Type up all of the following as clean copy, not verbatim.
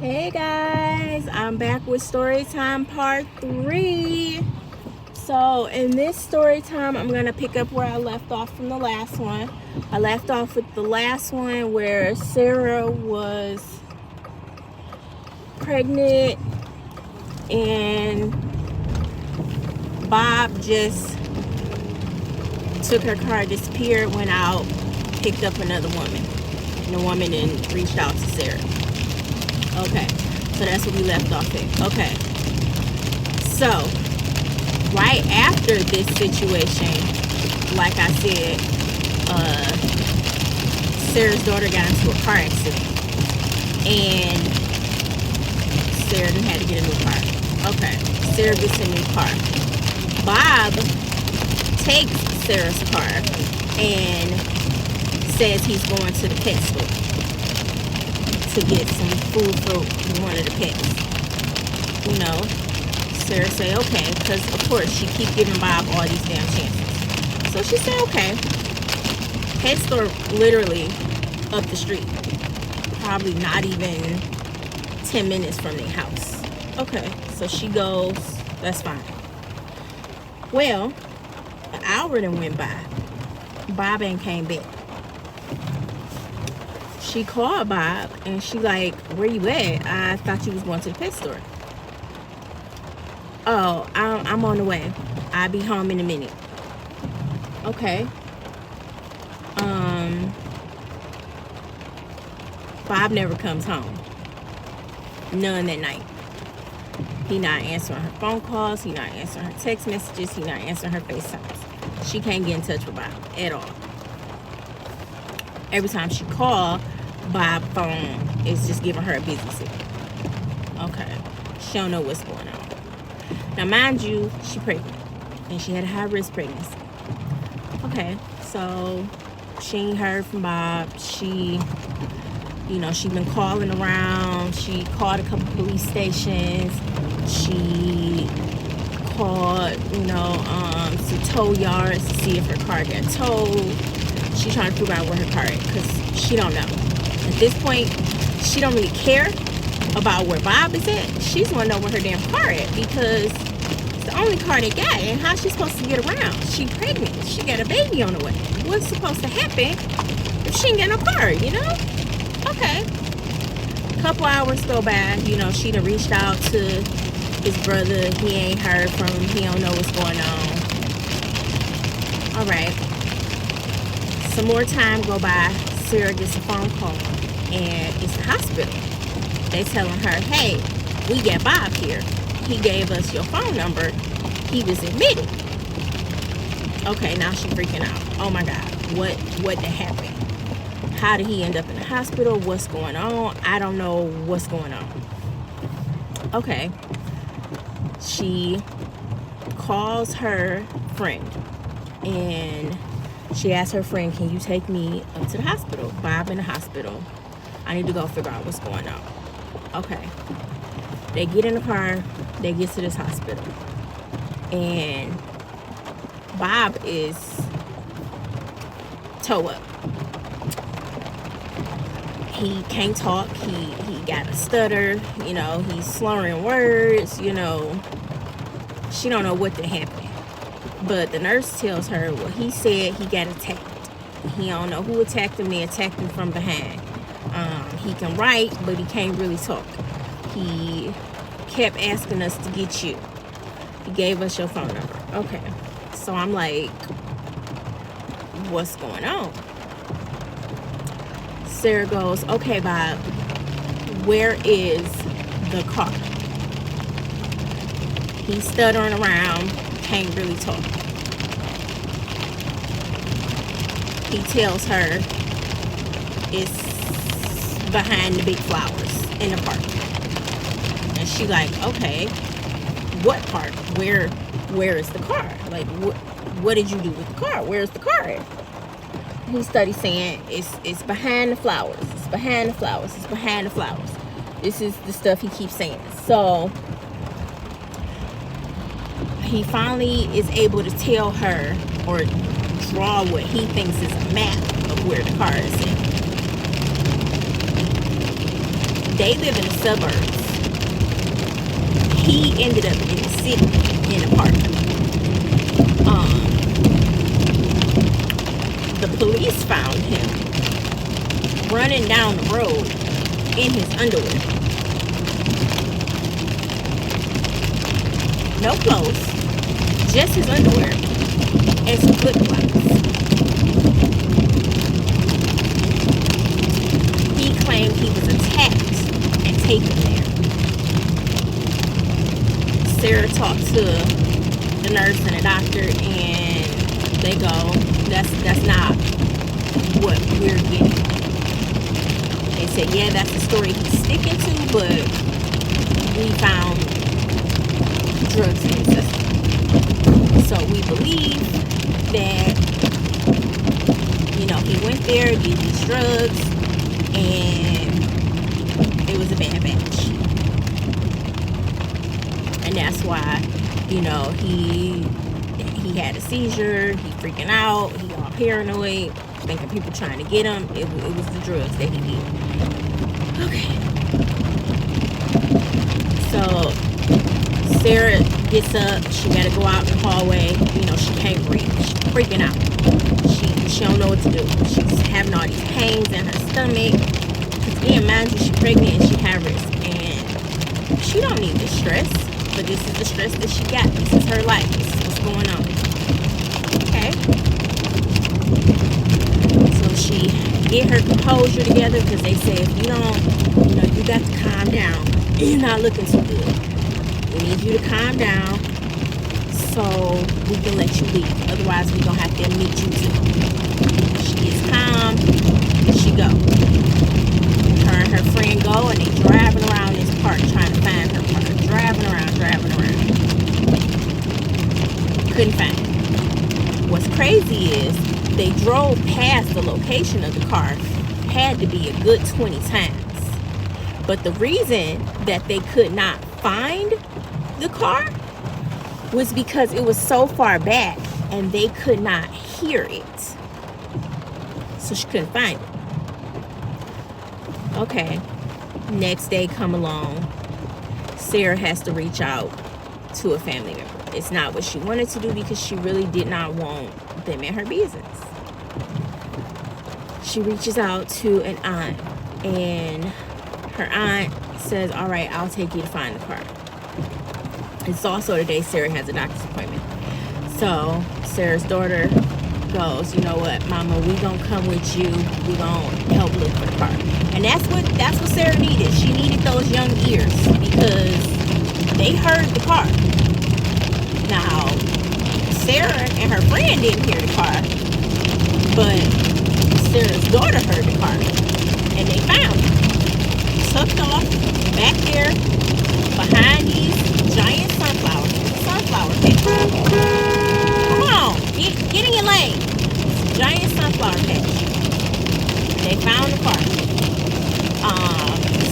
Hey guys, I'm back with story time part 3. So in this story time, I'm going to pick up where I left off from the last one. I left off with the last one where Sarah was pregnant and Bob just took her car, disappeared, went out, picked up another woman. And the woman then reached out to Sarah. Okay, so that's what we left off at. Okay, so right after this situation, like I said, Sarah's daughter got into a car accident, and Sarah then had to get a new car. Okay, Sarah gets a new car. Bob takes Sarah's car and says he's going to the pet store to get some food for one of the pets. You know, Sarah say okay, because of course she keep giving Bob all these damn chances. So she said okay. Pet store literally up the street, probably not even 10 minutes from their house. Okay, so she goes, that's fine. Well, an hour then went by. Bob ain't came back. She called Bob and she like, where you at? I thought you was going to the pet store. Oh, I'm on the way. I'll be home in a minute. Okay. Bob never comes home. None that night. He not answering her phone calls. He not answering her text messages. He not answering her FaceTimes. She can't get in touch with Bob at all. Every time she call, Bob's phone is just giving her a busy signal. Okay. She don't know what's going on. Now, mind you, she pregnant. And she had a high-risk pregnancy. Okay. So, she ain't heard from Bob. She been calling around. She called a couple police stations. She called, some tow yards to see if her car got towed. She trying to figure out where her car is because she don't know. At this point, she don't really care about where Bob is at. She just want to know where her damn car is because it's the only car they got. And how she supposed to get around? She pregnant. She got a baby on the way. What's supposed to happen if she ain't got no car, Okay. A couple hours go by. She done reached out to his brother. He ain't heard from him. He don't know what's going on. All right. Some more time go by. Sarah gets a phone call, and it's the hospital. They telling her, hey, we got Bob here. He gave us your phone number. He was admitted. Okay, now she freaking out. Oh my God, what happened? How did he end up in the hospital? What's going on? I don't know what's going on. Okay. She calls her friend, and she asked her friend, can you take me up to the hospital? Bob in the hospital. I need to go figure out what's going on. Okay. They get in the car. They get to this hospital. And Bob is toe up. He can't talk. He got a stutter. He's slurring words. She don't know what happened. But the nurse tells her, well, he said he got attacked. He don't know who attacked him. They attacked him from behind. He can write, but he can't really talk. He kept asking us to get you. He gave us your phone number. Okay. So I'm like, what's going on? Sarah goes, okay, Bob, where is the car? He's stuttering around, can't really talk. He tells her it's behind the big flowers in the park. And she like, okay, what park? Where is the car? Like, what did you do with the car? Where's the car at? He started saying it's behind the flowers. It's behind the flowers. It's behind the flowers. This is the stuff he keeps saying. So he finally is able to tell her or draw what he thinks is a map of where the car is at. They live in the suburbs. He ended up in the city in a park. The police found him running down the road in his underwear. No clothes, just his underwear and some flip-flops. He claimed he was attacked and taken there. Sarah talked to the nurse and the doctor, and they go, that's not what we're getting. They said, yeah, that's the story he's sticking to, but we found drugs in his system. So we believe that, he went there, did these drugs, and it was a bad batch. And that's why, he had a seizure, he freaking out, he all paranoid, thinking people trying to get him. It was the drugs that he did. Okay. So Sarah gets up, she gotta go out in the hallway, she can't breathe, she's freaking out. She don't know what to do. She's having all these pains in her stomach. Because again, mind you, she's pregnant and she high risk. And she don't need this stress. But this is the stress that she got. This is her life. This is what's going on. Okay? So she get her composure together, because they say if you don't, you got to calm down. You're not looking too good. We need you to calm down so we can let you leave. Otherwise, we're going to have to admit you too. She gets calm. She go. Her and her friend go, and they driving around this park trying to find her car. Driving around. Couldn't find it. What's crazy is they drove past the location of the car, had to be a good 20 times. But the reason that they could not find the car was because it was so far back and they could not hear it. So she couldn't find it. Okay. Next day come along. Sarah has to reach out to a family member. It's not what she wanted to do, because she really did not want them in her business. She reaches out to an aunt, and her aunt says, all right, I'll take you to find the car. It's also the day Sarah has a doctor's appointment. So Sarah's daughter goes, you know what, Mama, we gonna come with you. We gonna help look for the car. And that's what Sarah needed. She needed those young ears, because they heard the car. Now, Sarah and her friend didn't hear the car, but Sarah's daughter heard the car, and they found it tucked off back there behind these giant sunflowers. Sunflower patch. Come on, get in your lane. Giant sunflower patch. They found the car.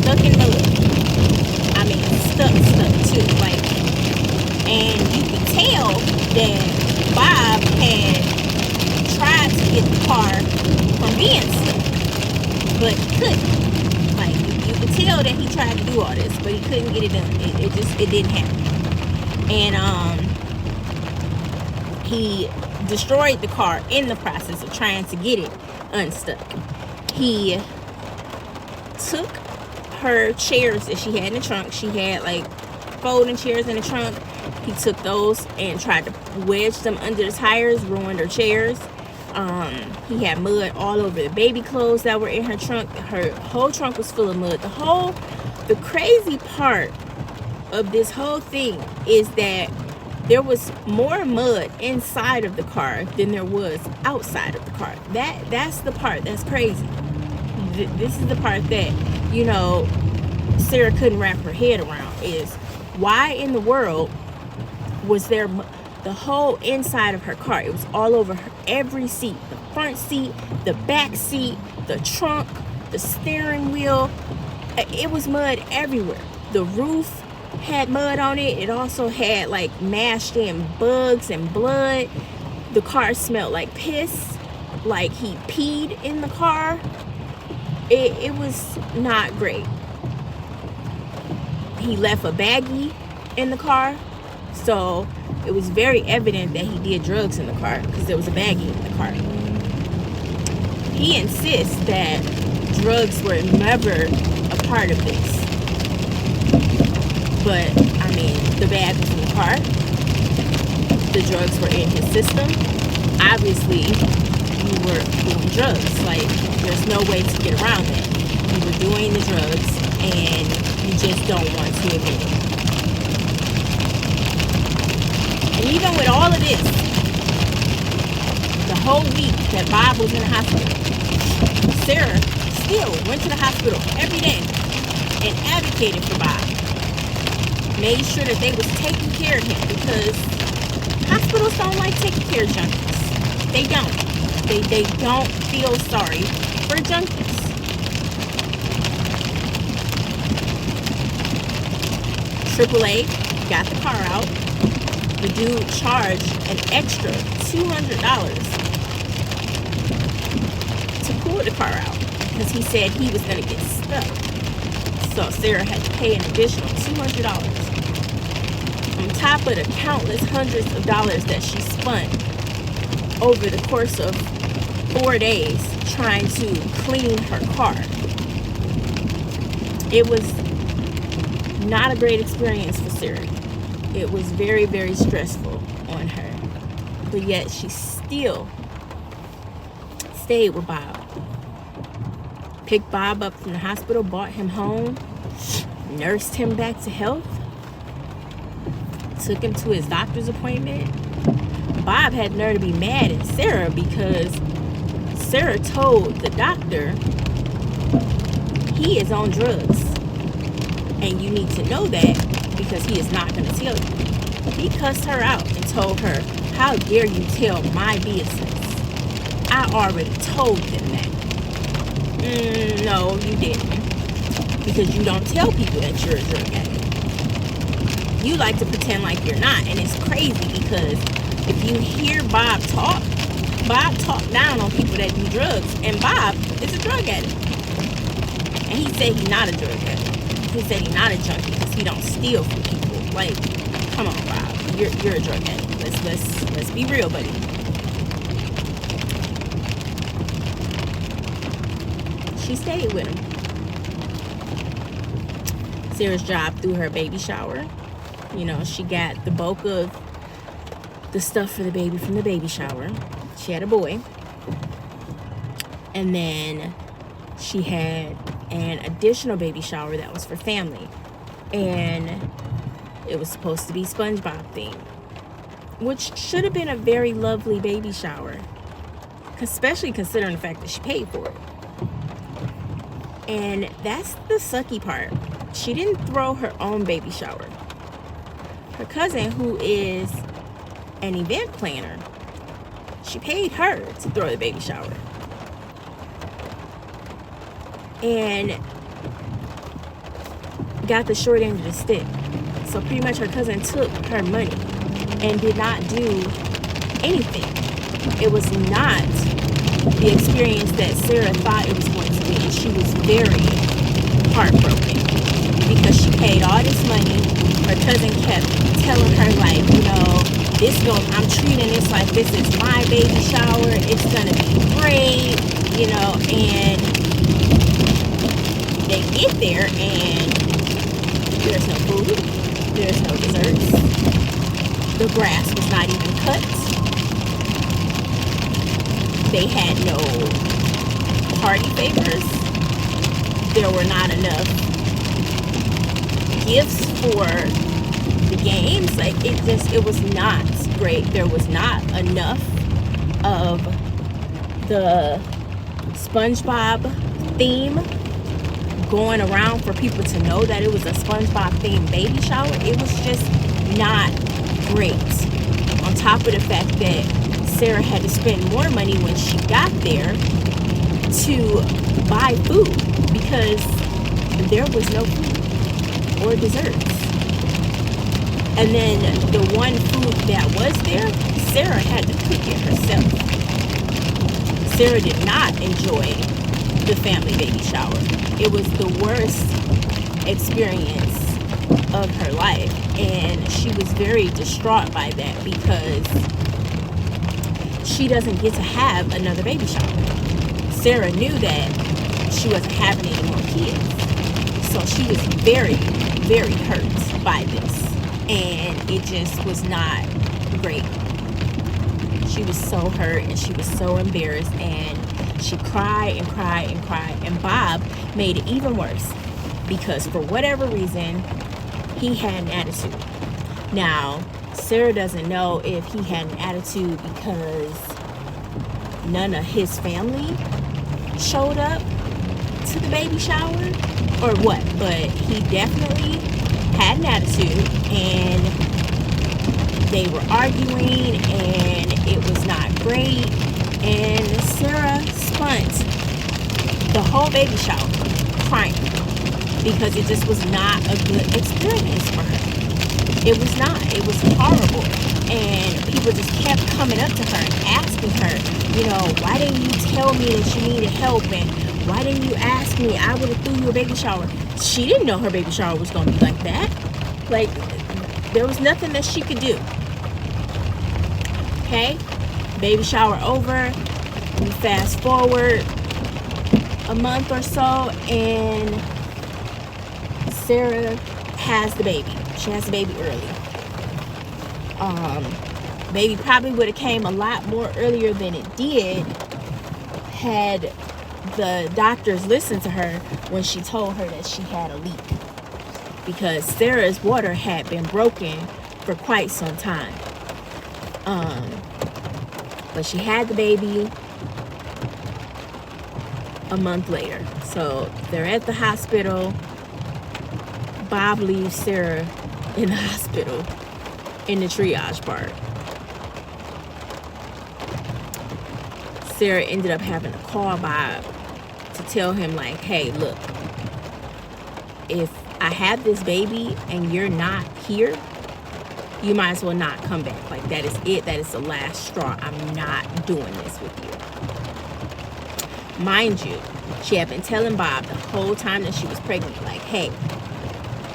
Stuck in mud. I mean, stuck too. And you could tell that Bob had tried to get the car from being stuck, but he couldn't. You could tell that he tried to do all this, but he couldn't get it done. It didn't happen. And he destroyed the car in the process of trying to get it unstuck. He took her chairs that she had in the trunk. She had folding chairs in the trunk. He took those and tried to wedge them under the tires, ruined her chairs. He had mud all over the baby clothes that were in her trunk. Her whole trunk was full of mud. The crazy part of this whole thing is that there was more mud inside of the car than there was outside of the car. That's the part that's crazy. This is the part that, Sarah couldn't wrap her head around, is why in the world was there the whole inside of her car? It was all over every seat, the front seat, the back seat, the trunk, the steering wheel. It was mud everywhere. The roof had mud on it. It also had mashed in bugs and blood. The car smelled like piss, like he peed in the car. It was not great. he left a baggie in the car. So it was very evident that he did drugs in the car because there was a baggie in the car. He insists that drugs were never a part of this. But, I mean, the bag was in the car. The drugs were in his system. Obviously, you were doing drugs. Like, there's no way to get around that. You were doing the drugs, and you just don't want to admit it. And even with all of this, the whole week that Bob was in the hospital, Sarah still went to the hospital every day and advocated for Bob. Made sure that they was taking care of him, because hospitals don't like taking care of junkies. They don't. They don't feel sorry for junkies. AAA got the car out. The dude charged an extra $200 to pull the car out because he said he was going to get stuck. So Sarah had to pay an additional $200 on top of the countless hundreds of dollars that she spent over the course of 4 days trying to clean her car. It was not a great experience for Sarah. It was very, very stressful on her. But yet she still stayed with Bob. Picked Bob up from the hospital, brought him home, nursed him back to health, took him to his doctor's appointment. Bob had the nerve to be mad at Sarah because Sarah told the doctor he is on drugs. And you need to know that because he is not going to tell you. He cussed her out and told her, "How dare you tell my business? I already told them that." No, you didn't. Because you don't tell people that you're a drug addict. You like to pretend like you're not. And it's crazy because if you hear Bob talk down on people that do drugs. And Bob is a drug addict. And he said he's not a drug addict. He said he's not a junkie because he don't steal from people. Like, come on, Bob. You're a drug addict. Let's be real, buddy. She stayed with him. Sarah's job threw her a baby shower. You know, she got the bulk of the stuff for the baby from the baby shower. She had a boy. And then she had an additional baby shower that was for family. And it was supposed to be SpongeBob themed, which should have been a very lovely baby shower, especially considering the fact that she paid for it. And that's the sucky part. She didn't throw her own baby shower. Her cousin, who is an event planner, she paid her to throw the baby shower. And got the short end of the stick. So pretty much her cousin took her money and did not do anything. It was not the experience that Sarah thought it was going to be. She was very heartbroken because she paid all this money. Her cousin kept telling her, like, you know, I'm treating this like this is my baby shower. It's gonna be great, you know, and they get there and there's no food, there's no desserts, the grass was not even cut, they had no party favors, there were not enough gifts for the games. Like, it was not great. There was not enough of the SpongeBob theme going around for people to know that it was a SpongeBob themed baby shower. It was just not great. On top of the fact that Sarah had to spend more money when she got there to buy food because there was no food or desserts. And then the one food that was there, Sarah had to cook it herself. Sarah did not enjoy the family baby shower. It was the worst experience of her life, and she was very distraught by that because she doesn't get to have another baby shower. Sarah knew that she wasn't having any more kids, so she was very, very hurt by this, and it just was not great. She was so hurt and she was so embarrassed, and she cried and cried and cried, and Bob made it even worse because for whatever reason he had an attitude. Now Sarah doesn't know if he had an attitude because none of his family showed up to the baby shower or what, but he definitely had an attitude, and they were arguing and it was not great, and Sarah spent the whole baby shower crying because it just was not a good experience for her. It was not. It was horrible. And people just kept coming up to her and asking her, you know, why didn't you tell me that you needed help? And why didn't you ask me? I would have threw you a baby shower. She didn't know her baby shower was going to be like that. Like, there was nothing that she could do. Okay? Baby shower over. We fast forward a month or so, and Sarah has the baby. She has the baby early. Baby probably would have came a lot more earlier than it did had the doctors listened to her when she told her that she had a leak, because Sarah's water had been broken for quite some time. But she had the baby a month later. So they're at the hospital. Bob leaves Sarah in the hospital in the triage part. Sarah ended up having to call Bob to tell him, like, hey, look, if I have this baby and you're not here, you might as well not come back. Like, that is it. That is the last straw. I'm not doing this with you. Mind you, she had been telling Bob the whole time that she was pregnant, like, hey,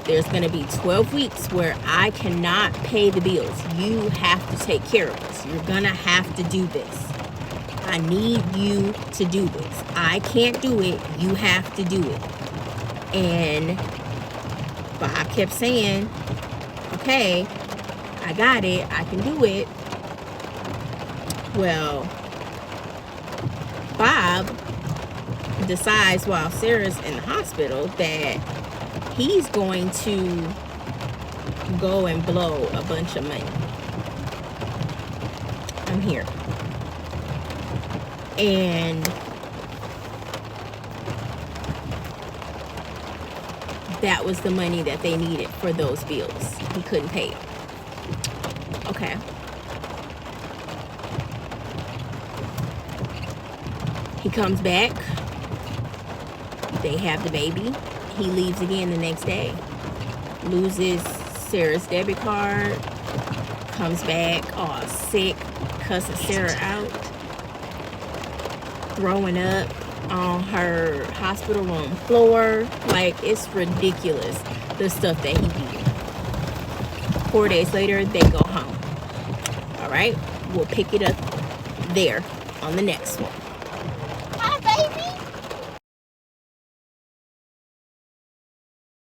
there's going to be 12 weeks where I cannot pay the bills. You have to take care of us. You're going to have to do this. I need you to do this. I can't do it. You have to do it. And Bob kept saying, okay, I got it. I can do it. Well, Bob decides while Sarah's in the hospital that he's going to go and blow a bunch of money. I'm here. And that was the money that they needed for those bills. He couldn't pay it. Okay. He comes back. They have the baby. He leaves again the next day. Loses Sarah's debit card. Comes back all sick. Cussing Sarah out. Throwing up on her hospital room floor. Like, it's ridiculous, the stuff that he did. 4 days later, they go home. All right, we'll pick it up there on the next one.